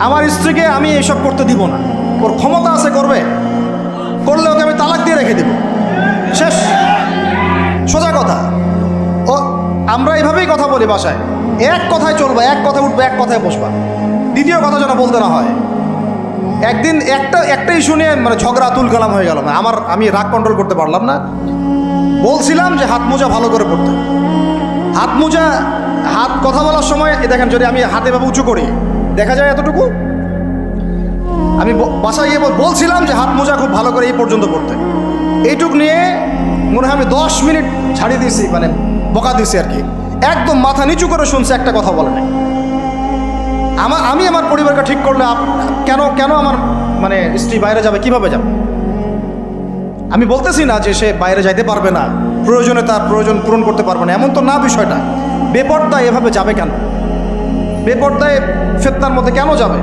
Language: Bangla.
আমার স্ত্রীকে আমি এইসব করতে দিব না, ওর ক্ষমতা আছে করবে, করলে ওকে আমি তালাক দিয়ে রেখে দেব, শেষ, সোজা কথা। ও আমরা এইভাবেই কথা বলি বাসায়, এক কথায় চলবা, এক কথায় উঠবা, এক কথায় বসবা, দ্বিতীয় কথা যেন বলতে না হয়। একদিন একটা ইস্যু নিয়ে মানে ঝগড়া তুল কালাম হয়ে গেল, না আমি রাগ কন্ট্রোল করতে পারলাম না। বলছিলাম যে হাত মোজা ভালো করে পড়তে, হাত মোজা, হাত কথা বলার সময় দেখেন যদি আমি হাতে ভাবে উঁচু করি দেখা যায় এতটুকু। আমি বাসায় গিয়ে বলছিলাম যে হাত মোজা খুব ভালো করে এই পর্যন্ত পড়তে, এইটুক নিয়ে মনে হয় আমি 10 মিনিট ছাড়িয়ে দিয়েছি, মানে বকা দিয়েছি আর কি। একদম মাথা নিচু করে শুনছে, একটা কথা বলে নাই। আমি আমার পরিবারকে ঠিক করলে কেন আমার মানে স্ত্রী বাইরে যাবে, কিভাবে যাবে? আমি বলতেছি না যে সে বাইরে যাইতে পারবে না, প্রয়োজনে তার প্রয়োজন পূরণ করতে পারবে না, এমন তো না বিষয়টা। বেপর্দায় এভাবে যাবে কেন? বেপর্দায় ফিতনার মধ্যে কেন যাবে?